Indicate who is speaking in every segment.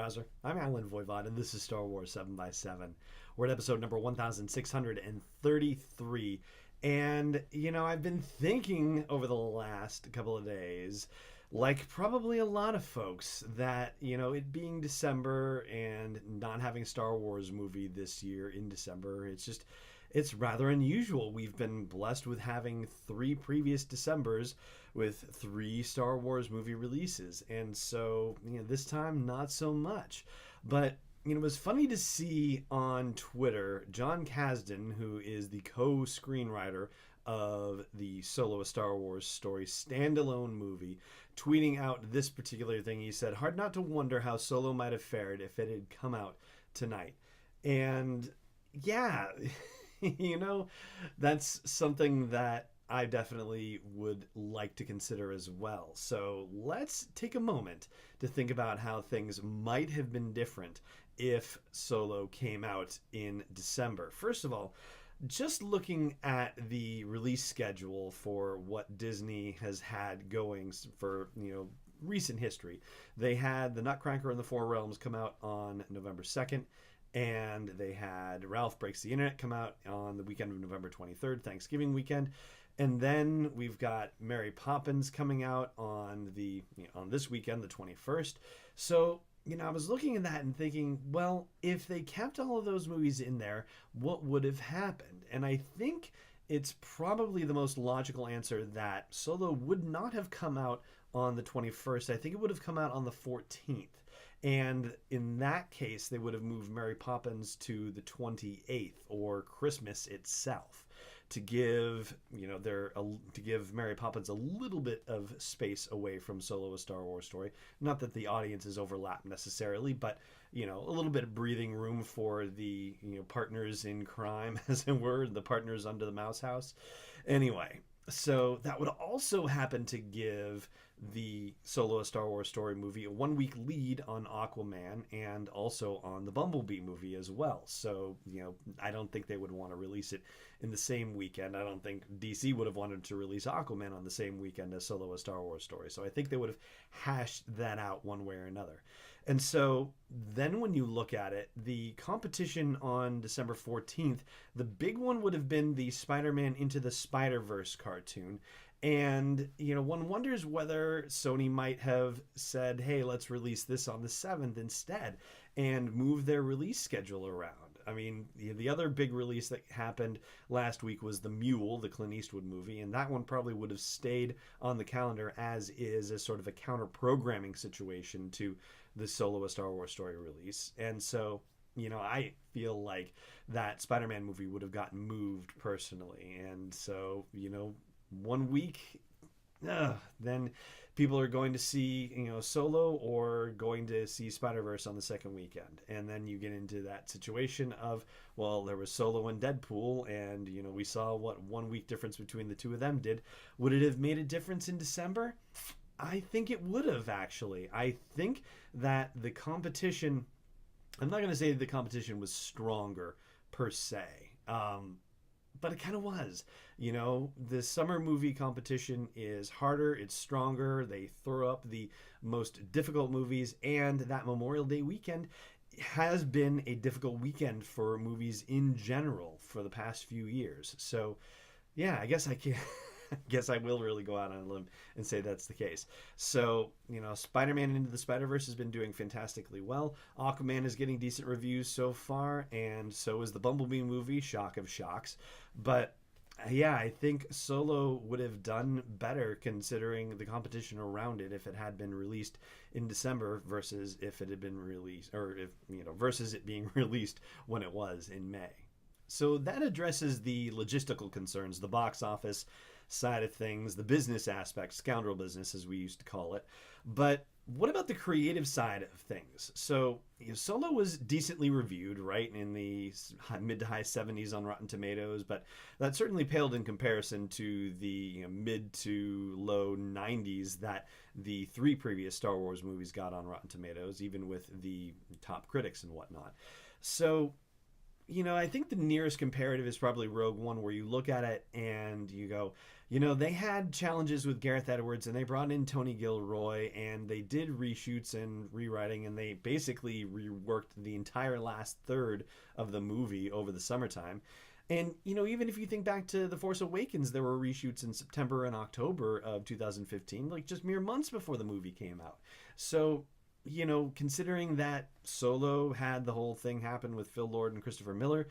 Speaker 1: Browser. I'm Alan Voivod, and this is Star Wars 7 by 7 We're at episode number 1633. And, I've been thinking over the last couple of days, like probably a lot of folks, that, it being December and not having a Star Wars movie this year in December, it's rather unusual. We've been blessed with having 3 previous Decembers with 3 Star Wars movie releases. And so, this time, not so much. But, it was funny to see on Twitter, Jon Kasdan, who is the co-screenwriter of the Solo: A Star Wars Story standalone movie, tweeting out this particular thing. He said, "Hard not to wonder how Solo might have fared if it had come out tonight." And yeah, that's something that I definitely would like to consider as well. So let's take a moment to think about how things might have been different if Solo came out in December. First of all, just looking at the release schedule for what Disney has had going for, recent history. They had The Nutcracker and the Four Realms come out on November 2nd. And they had Ralph Breaks the Internet come out on the weekend of November 23rd, Thanksgiving weekend. And then we've got Mary Poppins coming out on this weekend, the 21st. So, I was looking at that and thinking, well, if they kept all of those movies in there, what would have happened? And I think it's probably the most logical answer that Solo would not have come out on the 21st. I think it would have come out on the 14th. And in that case, they would have moved Mary Poppins to the 28th, or Christmas itself, to give Mary Poppins a little bit of space away from Solo: A Star Wars Story. Not that the audiences overlap necessarily, but a little bit of breathing room for the partners in crime, as it were, the partners under the mouse house. Anyway, so that would also happen to give the Solo: A Star Wars Story movie a 1-week lead on Aquaman and also on the Bumblebee movie as well. So, I don't think they would want to release it in the same weekend. I don't think DC would have wanted to release Aquaman on the same weekend as Solo: A Star Wars Story. So I think they would have hashed that out one way or another. And so then when you look at it, the competition on December 14th, the big one would have been the Spider-Man Into the Spider-Verse cartoon. And, one wonders whether Sony might have said, hey, let's release this on the 7th instead and move their release schedule around. I mean, the other big release that happened last week was The Mule, the Clint Eastwood movie, and that one probably would have stayed on the calendar as sort of a counter-programming situation to the Solo: A Star Wars Story release. And so, I feel like that Spider-Man movie would have gotten moved personally. And so, 1 week, then people are going to see, Solo or going to see Spider-Verse on the second weekend. And then you get into that situation of, well, there was Solo and Deadpool, and, we saw what 1 week difference between the two of them did. Would it have made a difference in December? I think it would have, actually. I think that the competition, I'm not going to say the competition was stronger per se, but it kind of was. The summer movie competition is harder, it's stronger, they throw up the most difficult movies, and that Memorial Day weekend has been a difficult weekend for movies in general for the past few years. So, yeah, I guess I will really go out on a limb and say that's the case. So, Spider-Man Into the Spider-Verse has been doing fantastically well. Aquaman is getting decent reviews so far, and so is the Bumblebee movie, shock of shocks. But yeah, I think Solo would have done better considering the competition around it if it had been released in December versus if it had been released, or if, versus it being released when it was in May. So that addresses the logistical concerns, the box office side of things, the business aspect, scoundrel business as we used to call it. But what about the creative side of things? So Solo was decently reviewed, right, in the mid to high 70s on Rotten Tomatoes, but that certainly paled in comparison to the mid to low 90s that the 3 previous Star Wars movies got on Rotten Tomatoes, even with the top critics and whatnot. So I think the nearest comparative is probably Rogue One, where you look at it and you go, they had challenges with Gareth Edwards and they brought in Tony Gilroy and they did reshoots and rewriting and they basically reworked the entire last third of the movie over the summertime. And, even if you think back to The Force Awakens, there were reshoots in September and October of 2015, like just mere months before the movie came out. So, considering that Solo had the whole thing happen with Phil Lord and Christopher Miller,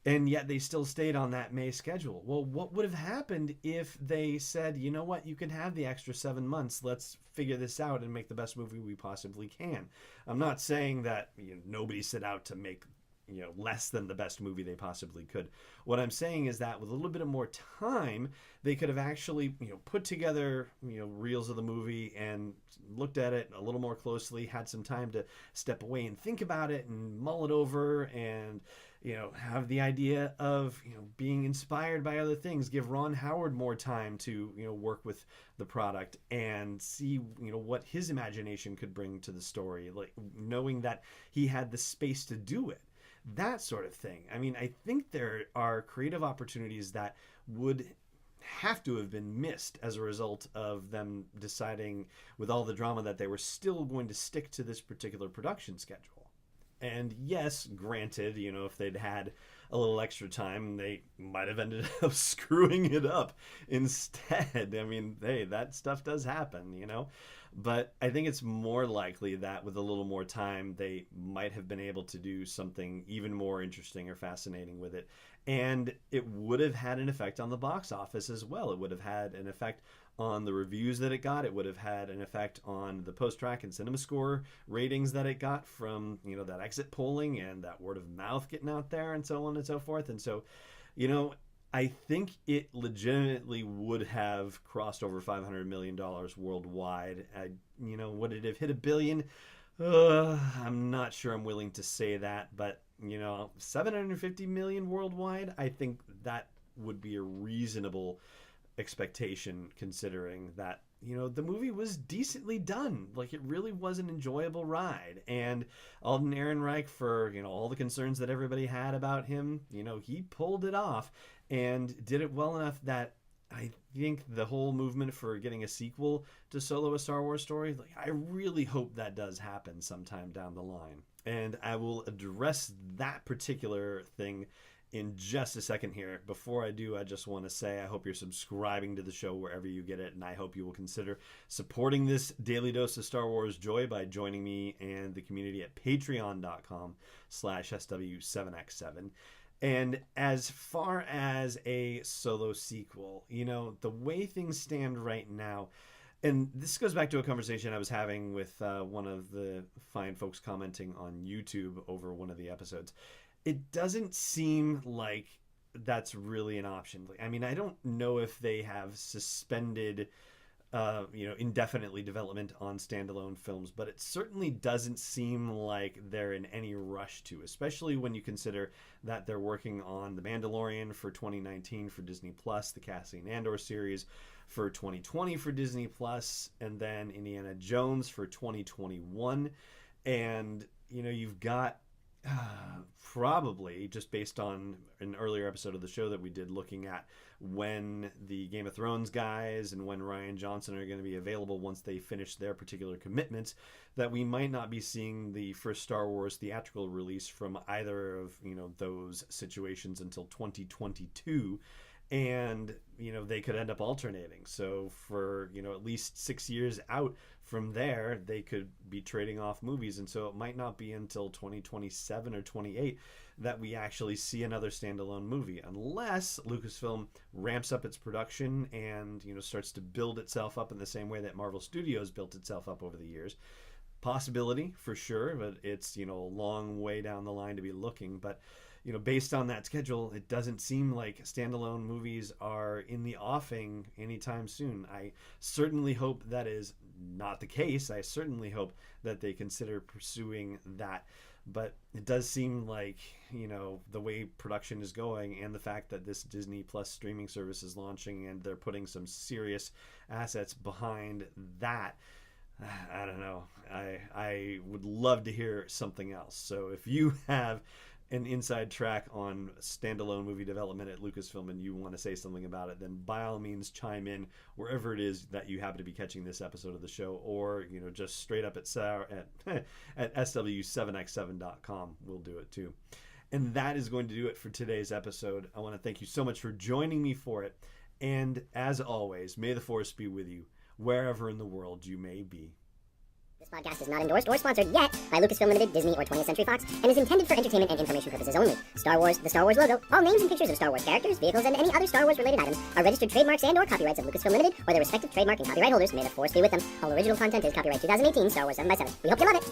Speaker 1: and yet they still stayed on that May schedule. Well, what would have happened if they said, you know what, you can have the extra 7 months. Let's figure this out and make the best movie we possibly can. I'm not saying that nobody set out to make less than the best movie they possibly could. What I'm saying is that with a little bit of more time, they could have actually, put together, reels of the movie and looked at it a little more closely, had some time to step away and think about it and mull it over and, have the idea of, being inspired by other things, give Ron Howard more time to, work with the product and see, what his imagination could bring to the story, like knowing that he had the space to do it. That sort of thing. I mean, I think there are creative opportunities that would have to have been missed as a result of them deciding, with all the drama, that they were still going to stick to this particular production schedule. And yes, granted, if they'd had a little extra time, they might have ended up screwing it up instead. I mean, hey, that stuff does happen, But I think it's more likely that with a little more time, they might have been able to do something even more interesting or fascinating with it. And it would have had an effect on the box office as well. It would have had an effect on the reviews that it got. It would have had an effect on the post-track and cinema score ratings that it got from, that exit polling and that word of mouth getting out there and so on and so forth. And so, I think it legitimately would have crossed over $500 million worldwide. Would it have hit $1 billion? I'm not sure I'm willing to say that, but, 750 million worldwide, I think that would be a reasonable expectation, considering that, the movie was decently done. Like, it really was an enjoyable ride. And Alden Ehrenreich, for, all the concerns that everybody had about him, he pulled it off and did it well enough that I think the whole movement for getting a sequel to Solo: A Star Wars Story, like, I really hope that does happen sometime down the line. And I will address that particular thing in just a second here. Before I do, I just want to say I hope you're subscribing to the show wherever you get it, and I hope you will consider supporting this daily dose of Star Wars joy by joining me and the community at patreon.com/SW7x7. And as far as a Solo sequel, the way things stand right now, and this goes back to a conversation I was having with one of the fine folks commenting on YouTube over one of the episodes. It doesn't seem like that's really an option. I mean, I don't know if they have suspended, indefinitely development on standalone films, but it certainly doesn't seem like they're in any rush to, especially when you consider that they're working on The Mandalorian for 2019 for Disney Plus, the Cassian Andor series for 2020 for Disney Plus, and then Indiana Jones for 2021. And, you've got probably, just based on an earlier episode of the show that we did looking at when the Game of Thrones guys and when Rian Johnson are going to be available once they finish their particular commitments, that we might not be seeing the first Star Wars theatrical release from either of those situations until 2022. And they could end up alternating. So for at least 6 years out from there, they could be trading off movies. And so it might not be until 2027 or 28 that we actually see another standalone movie, unless Lucasfilm ramps up its production and starts to build itself up in the same way that Marvel Studios built itself up over the years. Possibility for sure, but it's a long way down the line to be looking. But based on that schedule, it doesn't seem like standalone movies are in the offing anytime soon. I certainly hope that is not the case. I certainly hope that they consider pursuing that. But it does seem like, the way production is going and the fact that this Disney Plus streaming service is launching and they're putting some serious assets behind that, I don't know. I would love to hear something else. So if you have an inside track on standalone movie development at Lucasfilm and you want to say something about it, then by all means chime in wherever it is that you happen to be catching this episode of the show, or just straight up at sw7x7.com. We'll do it too. And that is going to do it for today's episode. I want to thank you so much for joining me for it. And as always, may the Force be with you wherever in the world you may be.
Speaker 2: This podcast is not endorsed or sponsored yet by Lucasfilm Limited, Disney, or 20th Century Fox, and is intended for entertainment and information purposes only. Star Wars, the Star Wars logo, all names and pictures of Star Wars characters, vehicles, and any other Star Wars-related items are registered trademarks and/or copyrights of Lucasfilm Limited or their respective trademark and copyright holders. May the Force be with them. All original content is copyright 2018, Star Wars 7x7. We hope you love it.